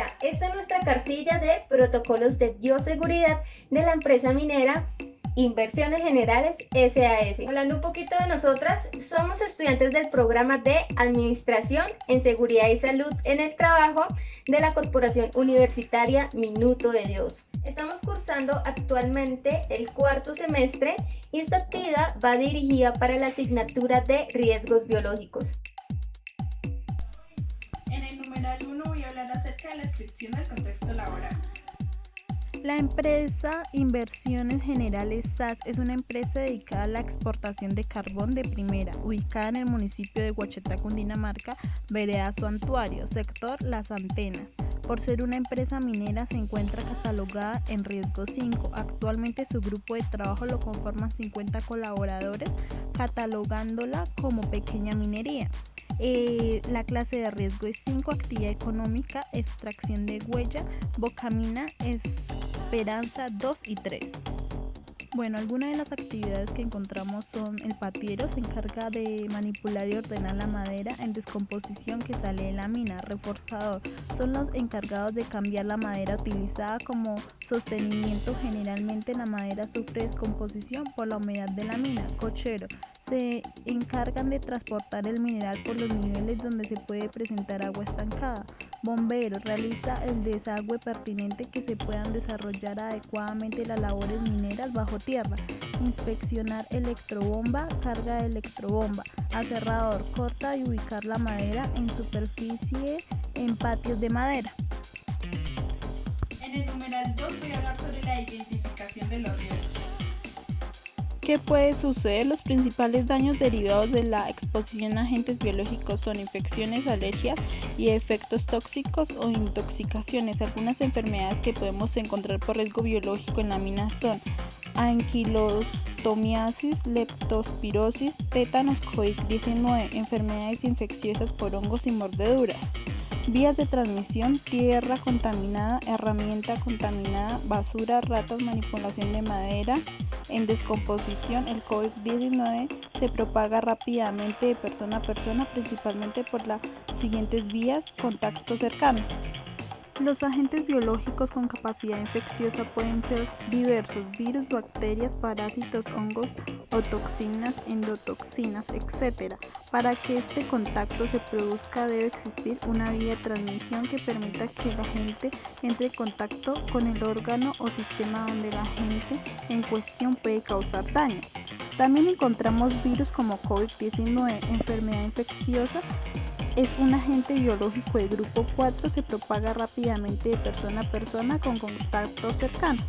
Ahora, esta es nuestra cartilla de protocolos de bioseguridad de la empresa minera Inversiones Generales SAS. Hablando un poquito de nosotras, somos estudiantes del programa de Administración en Seguridad y Salud en el Trabajo de la Corporación Universitaria Minuto de Dios. Estamos cursando actualmente el cuarto semestre y esta actividad va dirigida para la asignatura de riesgos biológicos. En el numeral 1 voy a hablar acerca de la descripción del contexto laboral. La empresa Inversiones Generales SAS es una empresa dedicada a la exportación de carbón de primera, ubicada en el municipio de Guachetá, Cundinamarca, vereda Santuario, sector Las Antenas. Por ser una empresa minera, se encuentra catalogada en riesgo 5. Actualmente su grupo de trabajo lo conforman 50 colaboradores, catalogándola como pequeña minería. La clase de riesgo es 5, actividad económica, extracción de huella, Bocamina, Esperanza 2 y 3. Bueno, algunas de las actividades que encontramos son el patiero, se encarga de manipular y ordenar la madera en descomposición que sale de la mina. Reforzador, son los encargados de cambiar la madera utilizada como sostenimiento. Generalmente la madera sufre descomposición por la humedad de la mina. Cochero, se encargan de transportar el mineral por los niveles donde se puede presentar agua estancada. Bombero, realiza el desagüe pertinente que se puedan desarrollar adecuadamente las labores mineras bajo tierra. Inspeccionar electrobomba, carga de electrobomba. Aserrador, corta y ubicar la madera en superficie en patios de madera. En el numeral 2 voy a hablar sobre la identificación de los riesgos. ¿Qué puede suceder? Los principales daños derivados de la exposición a agentes biológicos son infecciones, alergias y efectos tóxicos o intoxicaciones. Algunas enfermedades que podemos encontrar por riesgo biológico en la mina son anquilostomiasis, leptospirosis, tétanos, COVID-19, enfermedades infecciosas por hongos y mordeduras. Vías de transmisión: tierra contaminada, herramienta contaminada, basura, ratas, manipulación de madera en descomposición. El COVID-19 se propaga rápidamente de persona a persona, principalmente por las siguientes vías: contacto cercano. Los agentes biológicos con capacidad infecciosa pueden ser diversos: virus, bacterias, parásitos, hongos o toxinas, endotoxinas, etc. Para que este contacto se produzca debe existir una vía de transmisión que permita que el agente entre en contacto con el órgano o sistema donde el agente en cuestión puede causar daño. También encontramos virus como COVID-19, enfermedad infecciosa. Es un agente biológico de grupo 4, se propaga rápidamente de persona a persona con contacto cercano.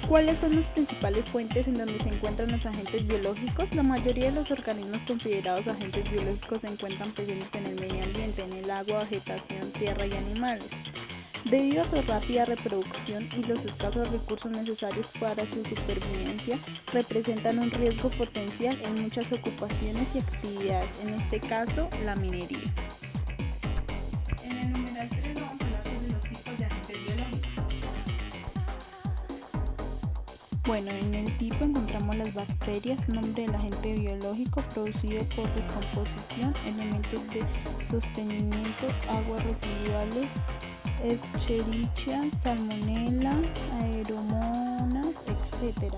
¿Cuáles son las principales fuentes en donde se encuentran los agentes biológicos? La mayoría de los organismos considerados agentes biológicos se encuentran presentes en el medio ambiente, en el agua, vegetación, tierra y animales. Debido a su rápida reproducción y los escasos recursos necesarios para su supervivencia, representan un riesgo potencial en muchas ocupaciones y actividades, en este caso, la minería. En el numeral 3 vamos a hablar sobre los tipos de agentes biológicos. Bueno, en el tipo encontramos las bacterias, nombre del agente biológico producido por descomposición, elementos de sostenimiento, aguas residuales, Escherichia, Salmonella, Aeromonas, etc.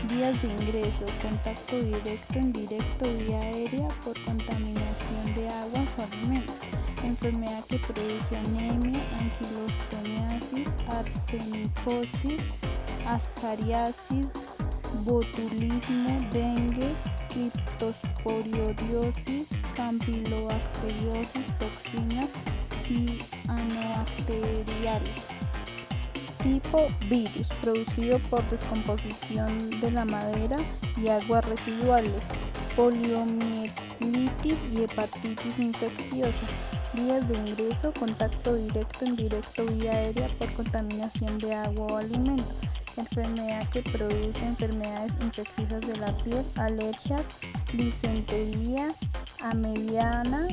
Vías de ingreso: contacto directo, indirecto, vía aérea por contaminación de aguas o alimentos. Enfermedad que produce anemia, anquilostomiasis, arsenicosis, ascariasis, botulismo, dengue, criptosporidiosis, campylobacteriosis, toxinas cianobacteriales. Tipo virus, producido por descomposición de la madera y aguas residuales, poliomielitis y hepatitis infecciosa. Vías de ingreso: contacto directo, indirecto, vía aérea por contaminación de agua o alimento. Enfermedad que produce enfermedades infecciosas de la piel, alergias, disentería, amebiana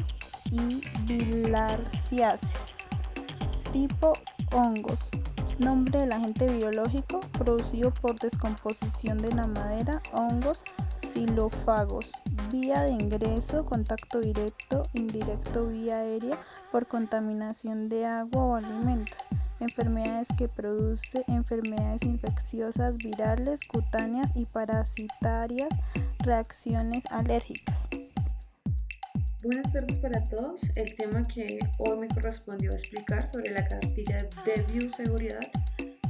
y bilharziasis. Tipo hongos. Nombre del agente biológico producido por descomposición de la madera, hongos xilófagos. vía de ingreso, contacto directo, indirecto vía aérea por contaminación de agua o alimentos, enfermedades que produce enfermedades infecciosas, virales, cutáneas y parasitarias, reacciones alérgicas. Buenas tardes para todos. El tema que hoy me correspondió explicar sobre la cartilla de bioseguridad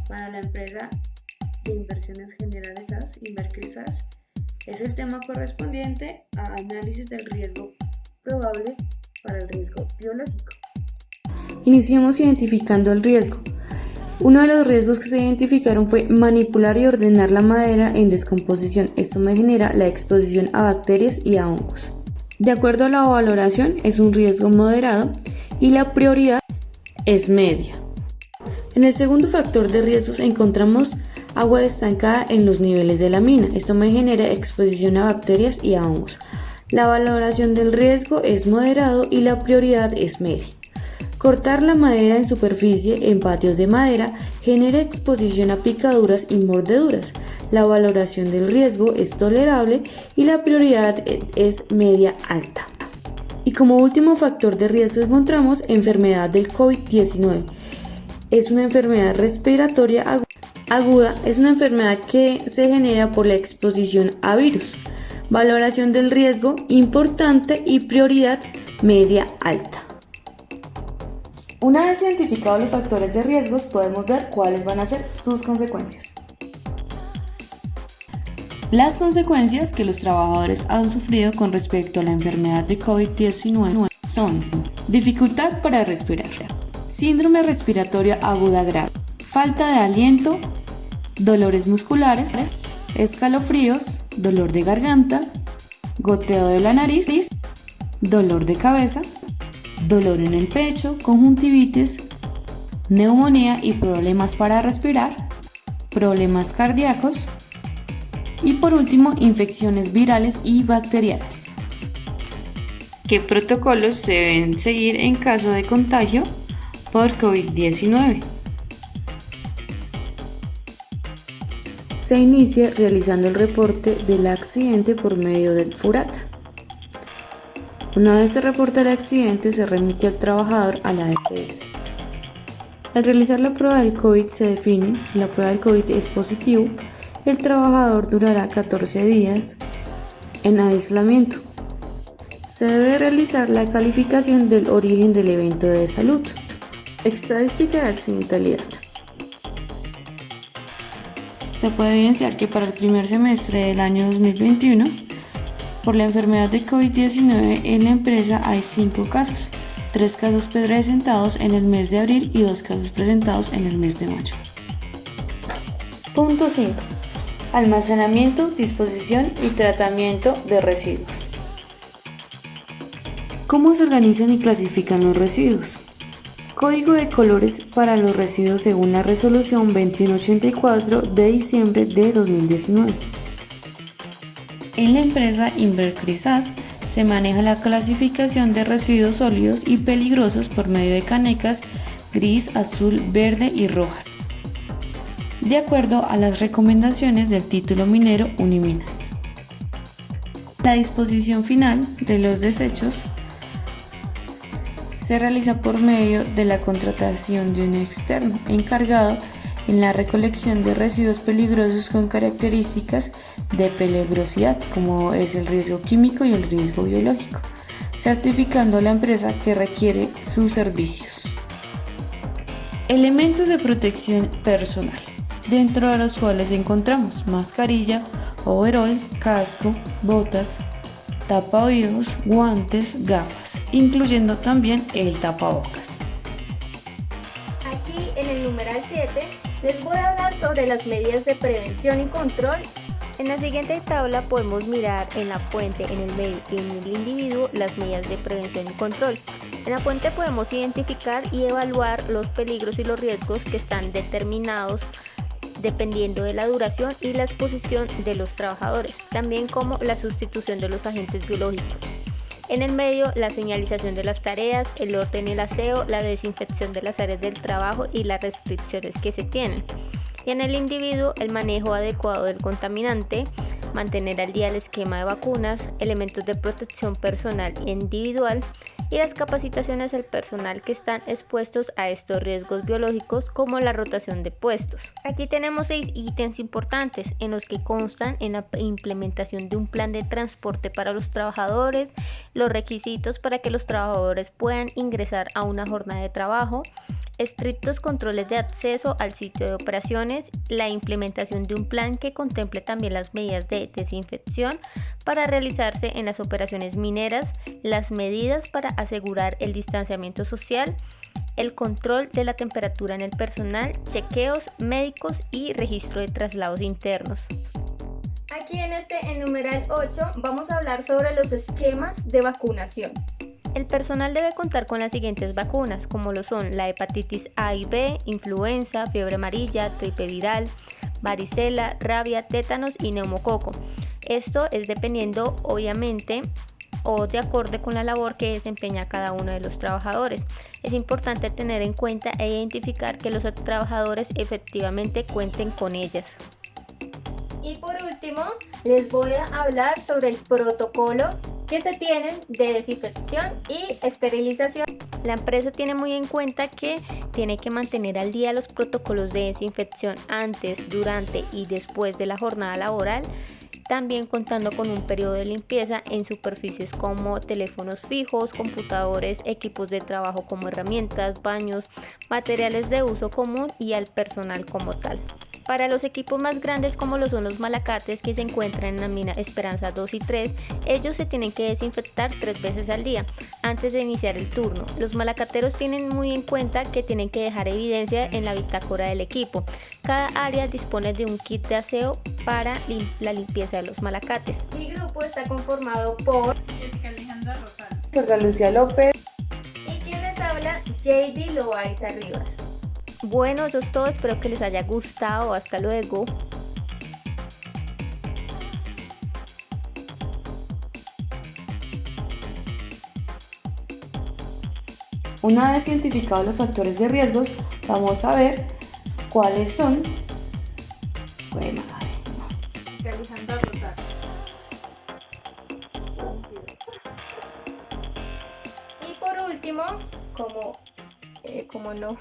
para la empresa de inversiones generales SAS, Invercris SAS, es el tema correspondiente a análisis del riesgo probable para el riesgo biológico. Iniciemos identificando el riesgo. Uno de los riesgos que se identificaron fue manipular y ordenar la madera en descomposición. Esto me genera la exposición a bacterias y a hongos. De acuerdo a la valoración, es un riesgo moderado y la prioridad es media. En el segundo factor de riesgos encontramos agua estancada en los niveles de la mina. Esto me genera exposición a bacterias y a hongos. La valoración del riesgo es moderado y la prioridad es media. Cortar la madera en superficie en patios de madera genera exposición a picaduras y mordeduras. La valoración del riesgo es tolerable y la prioridad es media alta. Y como último factor de riesgo encontramos enfermedad del COVID-19. Es una enfermedad respiratoria aguda, es una enfermedad que se genera por la exposición a virus. Valoración del riesgo importante y prioridad media alta. Una vez identificados los factores de riesgos, podemos ver cuáles van a ser sus consecuencias. Las consecuencias que los trabajadores han sufrido con respecto a la enfermedad de COVID-19 son dificultad para respirar, síndrome respiratorio aguda grave, falta de aliento, dolores musculares, escalofríos, dolor de garganta, goteo de la nariz, dolor de cabeza, dolor en el pecho, conjuntivitis, neumonía y problemas para respirar, problemas cardíacos y por último infecciones virales y bacterianas. ¿Qué protocolos se deben seguir en caso de contagio por COVID-19? Se inicia realizando el reporte del accidente por medio del FURAT. Una vez se reporta el accidente, se remite al trabajador a la EPS. Al realizar la prueba del COVID se define si la prueba del COVID es positivo, el trabajador durará 14 días en aislamiento. Se debe realizar la calificación del origen del evento de salud. Estadística de accidentalidad. Se puede evidenciar que para el primer semestre del año 2021, por la enfermedad de COVID-19 en la empresa hay 5 casos, 3 casos presentados en el mes de abril y 2 casos presentados en el mes de mayo. Punto 5. Almacenamiento, disposición y tratamiento de residuos. ¿Cómo se organizan y clasifican los residuos? Código de colores para los residuos según la resolución 2184 de diciembre de 2019. En la empresa Invercris SAS se maneja la clasificación de residuos sólidos y peligrosos por medio de canecas gris, azul, verde y rojas, de acuerdo a las recomendaciones del título minero Uniminas. La disposición final de los desechos se realiza por medio de la contratación de un externo encargado en la recolección de residuos peligrosos con características de peligrosidad, como es el riesgo químico y el riesgo biológico, certificando a la empresa que requiere sus servicios. Elementos de protección personal, dentro de los cuales encontramos mascarilla, overol, casco, botas, tapa oídos, guantes, gafas, incluyendo también el tapabocas. Aquí en el numeral 7 les voy a hablar sobre las medidas de prevención y control. En la siguiente tabla podemos mirar en la fuente, en el medio y en el individuo las medidas de prevención y control. En la fuente podemos identificar y evaluar los peligros y los riesgos que están determinados dependiendo de la duración y la exposición de los trabajadores, también como la sustitución de los agentes biológicos. En el medio, la señalización de las tareas, el orden y el aseo, la desinfección de las áreas del trabajo y las restricciones que se tienen. Y en el individuo, el manejo adecuado del contaminante, mantener al día el esquema de vacunas, elementos de protección personal e individual y las capacitaciones al personal que están expuestos a estos riesgos biológicos como la rotación de puestos. Aquí tenemos 6 ítems importantes en los que constan en la implementación de un plan de transporte para los trabajadores, los requisitos para que los trabajadores puedan ingresar a una jornada de trabajo, estrictos controles de acceso al sitio de operaciones, la implementación de un plan que contemple también las medidas de desinfección para realizarse en las operaciones mineras, las medidas para asegurar el distanciamiento social, el control de la temperatura en el personal, chequeos médicos y registro de traslados internos. Aquí en numeral 8 vamos a hablar sobre los esquemas de vacunación. El personal debe contar con las siguientes vacunas, como lo son la hepatitis A y B, influenza, fiebre amarilla, gripe viral, varicela, rabia, tétanos y neumococo. Esto es dependiendo, obviamente, o de acuerdo con la labor que desempeña cada uno de los trabajadores. Es importante tener en cuenta e identificar que los trabajadores efectivamente cuenten con ellas. Y por último, les voy a hablar sobre el protocolo que se tienen de desinfección y esterilización. La empresa tiene muy en cuenta que tiene que mantener al día los protocolos de desinfección antes, durante y después de la jornada laboral, también contando con un periodo de limpieza en superficies como teléfonos fijos, computadores, equipos de trabajo como herramientas, baños, materiales de uso común y al personal como tal. Para los equipos más grandes como lo son los malacates que se encuentran en la mina Esperanza 2 y 3, ellos se tienen que desinfectar 3 veces al día antes de iniciar el turno. Los malacateros tienen muy en cuenta que tienen que dejar evidencia en la bitácora del equipo. Cada área dispone de un kit de aseo para la limpieza de los malacates. Mi grupo está conformado por Jessica Alejandra Rosales, Olga Lucía López. y quien les habla, JD Loaiza Rivas. Bueno, eso es todo, espero que les haya gustado, hasta luego. Una vez identificados los factores de riesgos, vamos a ver cuáles son. Alejandra Rosales. Y por último, como no,